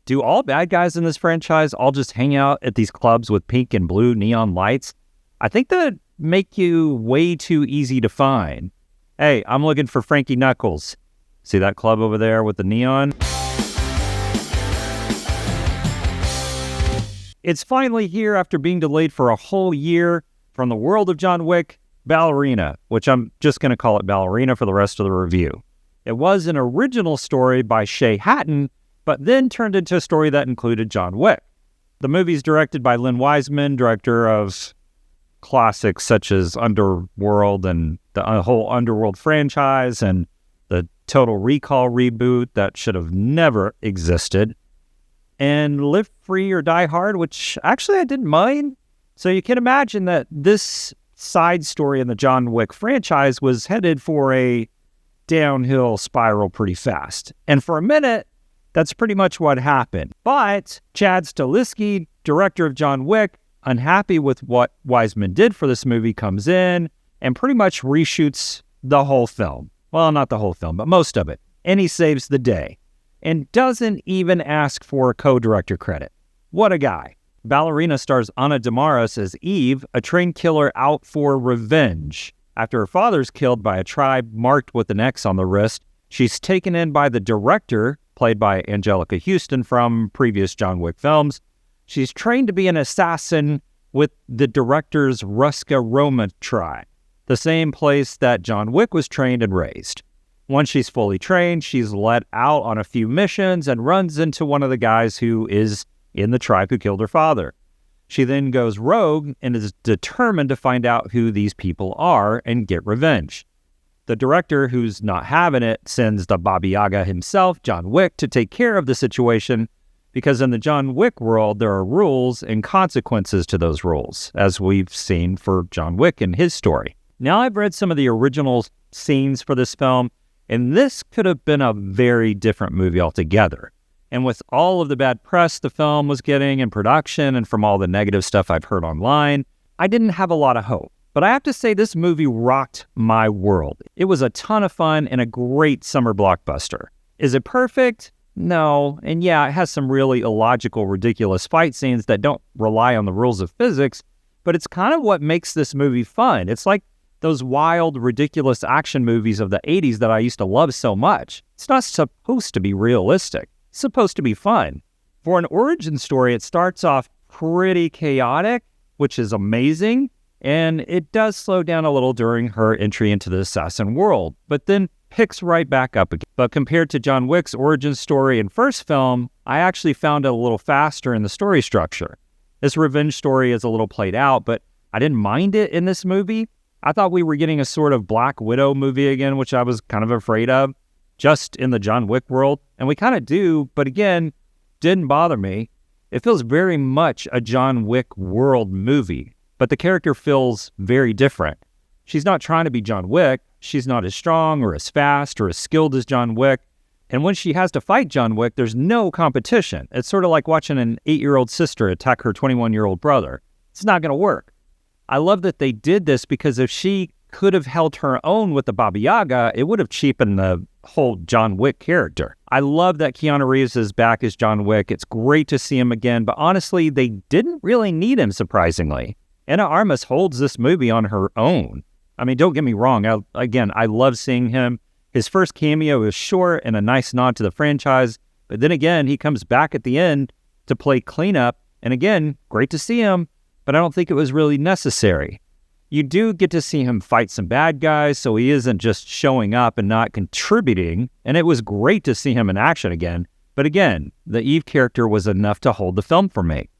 Do all bad guys in this franchise all just hang out at these clubs with pink and blue neon lights? I think that make you way too easy to find. Hey, I'm looking for Frankie Knuckles. See that club over there with the neon? It's finally here after being delayed for a whole year. From the world of John Wick, Ballerina, which I'm just going to call it Ballerina for the rest of the review. It was an original story by Shay Hatton, but then turned into a story that included John Wick. The movie's directed by Len Wiseman, director of classics such as Underworld and the whole Underworld franchise and the Total Recall reboot that should have never existed, and Live Free or Die Hard, which actually I didn't mind. So you can imagine that this side story in the John Wick franchise was headed for a downhill spiral pretty fast. And for a minute, that's pretty much what happened. But Chad Stahelski, director of John Wick, unhappy with what Wiseman did for this movie, comes in and pretty much reshoots the whole film. Well, not the whole film, but most of it. And he saves the day. And doesn't even ask for a co-director credit. What a guy. Ballerina stars Ana de Armas as Eve, a trained killer out for revenge. After her father's killed by a tribe marked with an X on the wrist, she's taken in by the director, played by Anjelica Huston from previous John Wick films. She's trained to be an assassin with the director's Ruska Roma tribe, the same place that John Wick was trained and raised. Once she's fully trained, she's let out on a few missions and runs into one of the guys who is in the tribe who killed her father. She then goes rogue and is determined to find out who these people are and get revenge. The director, who's not having it, sends the Baba Yaga himself, John Wick, to take care of the situation, because in the John Wick world, there are rules and consequences to those rules, as we've seen for John Wick in his story. Now, I've read some of the original scenes for this film, and this could have been a very different movie altogether. And with all of the bad press the film was getting in production and from all the negative stuff I've heard online, I didn't have a lot of hope. But I have to say this movie rocked my world. It was a ton of fun and a great summer blockbuster. Is it perfect? No. And yeah, it has some really illogical, ridiculous fight scenes that don't rely on the rules of physics, but it's kind of what makes this movie fun. It's like those wild, ridiculous action movies of the 80s that I used to love so much. It's not supposed to be realistic. It's supposed to be fun. For an origin story, it starts off pretty chaotic, which is amazing. And it does slow down a little during her entry into the assassin world, but then picks right back up again. But compared to John Wick's origin story in first film, I actually found it a little faster in the story structure. This revenge story is a little played out, but I didn't mind it in this movie. I thought we were getting a sort of Black Widow movie again, which I was kind of afraid of, just in the John Wick world. And we kind of do, but again, didn't bother me. It feels very much a John Wick world movie. But the character feels very different. She's not trying to be John Wick. She's not as strong or as fast or as skilled as John Wick. And when she has to fight John Wick, there's no competition. It's sort of like watching an 8-year-old sister attack her 21-year-old brother. It's not going to work. I love that they did this because if she could have held her own with the Baba Yaga, it would have cheapened the whole John Wick character. I love that Keanu Reeves is back as John Wick. It's great to see him again, but honestly, they didn't really need him, surprisingly. Ana Armas holds this movie on her own. I mean, don't get me wrong. I love seeing him. His first cameo is short and a nice nod to the franchise. But then again, he comes back at the end to play cleanup. And again, great to see him, but I don't think it was really necessary. You do get to see him fight some bad guys, so he isn't just showing up and not contributing. And it was great to see him in action again. But again, the Eve character was enough to hold the film for me.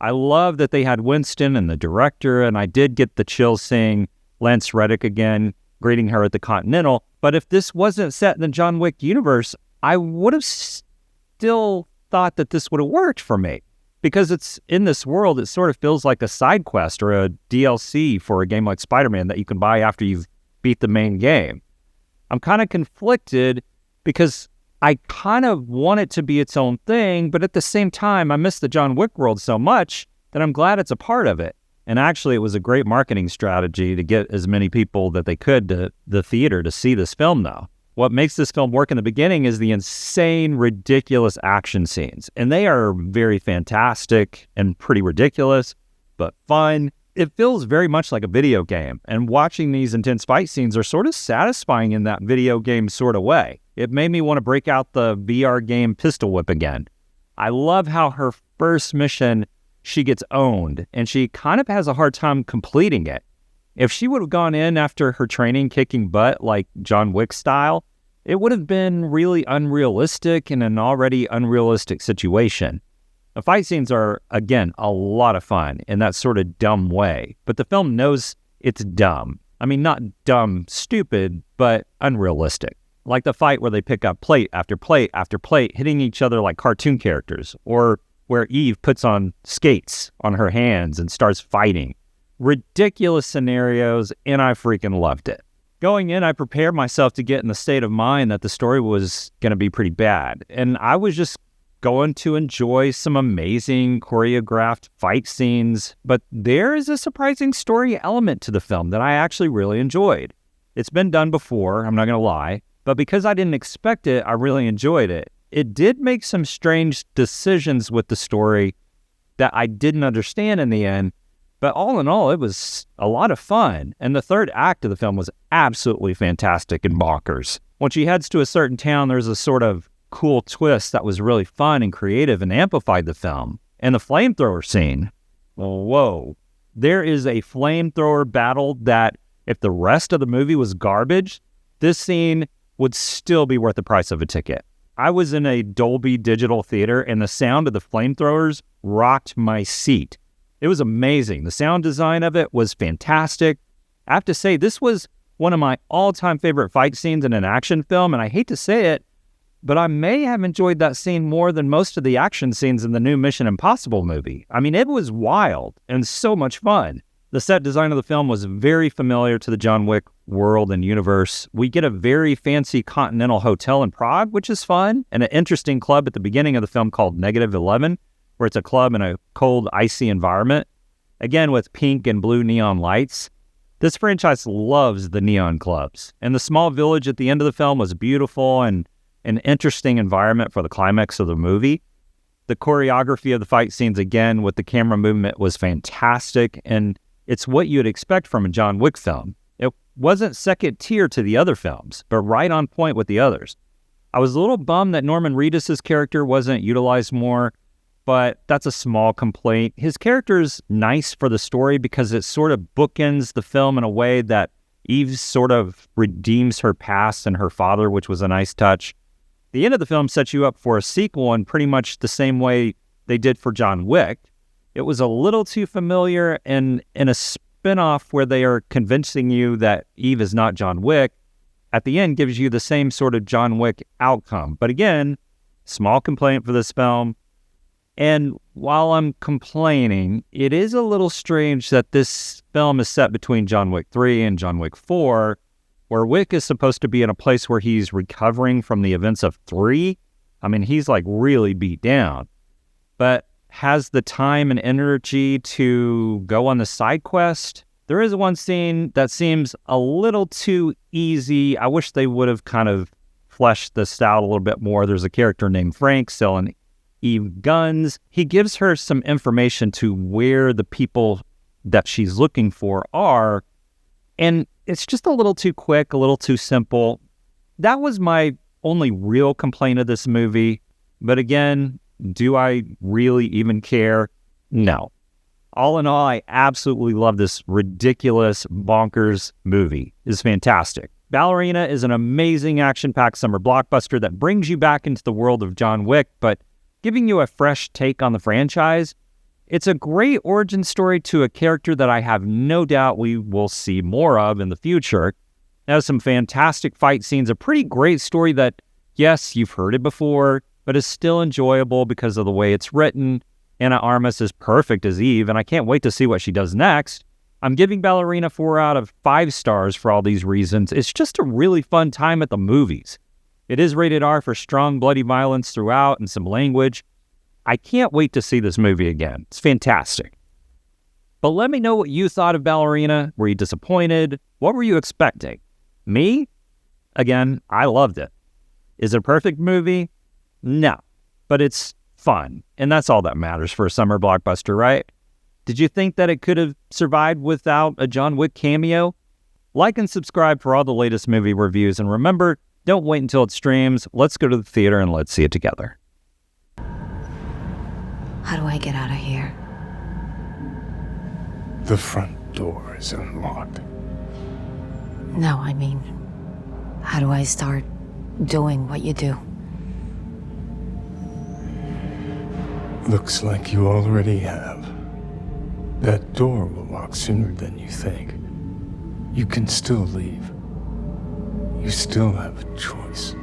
I love that they had Winston and the director, and I did get the chills seeing Lance Reddick again, greeting her at the Continental. But if this wasn't set in the John Wick universe, I would have still thought that this would have worked for me. Because it's in this world, it sort of feels like a side quest or a DLC for a game like Spider-Man that you can buy after you've beat the main game. I'm kind of conflicted because I kind of want it to be its own thing, but at the same time, I miss the John Wick world so much that I'm glad it's a part of it. And actually, it was a great marketing strategy to get as many people that they could to the theater to see this film, though. What makes this film work in the beginning is the insane, ridiculous action scenes. And they are very fantastic and pretty ridiculous, but fun. It feels very much like a video game. And watching these intense fight scenes are sort of satisfying in that video game sort of way. It made me want to break out the VR game Pistol Whip again. I love how her first mission, she gets owned, and she kind of has a hard time completing it. If she would have gone in after her training kicking butt like John Wick style, it would have been really unrealistic in an already unrealistic situation. The fight scenes are, again, a lot of fun in that sort of dumb way, but the film knows it's dumb. I mean, not dumb, stupid, but unrealistic. Like the fight where they pick up plate after plate after plate, hitting each other like cartoon characters, or where Eve puts on skates on her hands and starts fighting. Ridiculous scenarios, and I freaking loved it. Going in, I prepared myself to get in the state of mind that the story was going to be pretty bad, and I was just going to enjoy some amazing choreographed fight scenes, but there is a surprising story element to the film that I actually really enjoyed. It's been done before, I'm not going to lie, but because I didn't expect it, I really enjoyed it. It did make some strange decisions with the story that I didn't understand in the end, but all in all, it was a lot of fun, and the third act of the film was absolutely fantastic and bonkers. When she heads to a certain town, there's a sort of cool twist that was really fun and creative and amplified the film. And the flamethrower scene, whoa. There is a flamethrower battle that, if the rest of the movie was garbage, this scene would still be worth the price of a ticket. I was in a Dolby Digital theater, and the sound of the flamethrowers rocked my seat. It was amazing. The sound design of it was fantastic. I have to say, this was one of my all-time favorite fight scenes in an action film, and I hate to say it, but I may have enjoyed that scene more than most of the action scenes in the new Mission Impossible movie. I mean, it was wild and so much fun. The set design of the film was very familiar to the John Wick world and universe. We get a very fancy Continental Hotel in Prague, which is fun, and an interesting club at the beginning of the film called Negative 11, where it's a club in a cold, icy environment, again with pink and blue neon lights. This franchise loves the neon clubs, and the small village at the end of the film was beautiful and an interesting environment for the climax of the movie. The choreography of the fight scenes, again, with the camera movement was fantastic, and it's what you'd expect from a John Wick film. It wasn't second tier to the other films, but right on point with the others. I was a little bummed that Norman Reedus' character wasn't utilized more, but that's a small complaint. His character is nice for the story because it sort of bookends the film in a way that Eve sort of redeems her past and her father, which was a nice touch. The end of the film sets you up for a sequel in pretty much the same way they did for John Wick. It was a little too familiar, and in a spin-off where they are convincing you that Eve is not John Wick, at the end gives you the same sort of John Wick outcome. But again, small complaint for this film. And while I'm complaining, it is a little strange that this film is set between John Wick 3 and John Wick 4, where Wick is supposed to be in a place where he's recovering from the events of 3. I mean, he's like really beat down, but has the time and energy to go on the side quest. There is one scene that seems a little too easy. I wish they would have kind of fleshed this out a little bit more. There's a character named Frank selling Eve guns. He gives her some information to where the people that she's looking for are, and it's just a little too quick, a little too simple. That was my only real complaint of this movie. But again, do I really even care? No. All in all, I absolutely love this ridiculous, bonkers movie. It's fantastic. Ballerina is an amazing action-packed summer blockbuster that brings you back into the world of John Wick, but giving you a fresh take on the franchise. It's a great origin story to a character that I have no doubt we will see more of in the future. It has some fantastic fight scenes, a pretty great story that, yes, you've heard it before, but is still enjoyable because of the way it's written. Ana Armas is perfect as Eve, and I can't wait to see what she does next. I'm giving Ballerina 4 out of 5 stars for all these reasons. It's just a really fun time at the movies. It is rated R for strong, bloody violence throughout and some language. I can't wait to see this movie again. It's fantastic. But let me know what you thought of Ballerina. Were you disappointed? What were you expecting? Me? Again, I loved it. Is it a perfect movie? No, but it's fun, and that's all that matters for a summer blockbuster, right? Did you think that it could have survived without a John Wick cameo? Like and subscribe for all the latest movie reviews, and remember, don't wait until it streams. Let's go to the theater and let's see it together. How do I get out of here? The front door is unlocked. No, I mean, how do I start doing what you do? Looks like you already have. That door will lock sooner than you think. You can still leave. You still have a choice.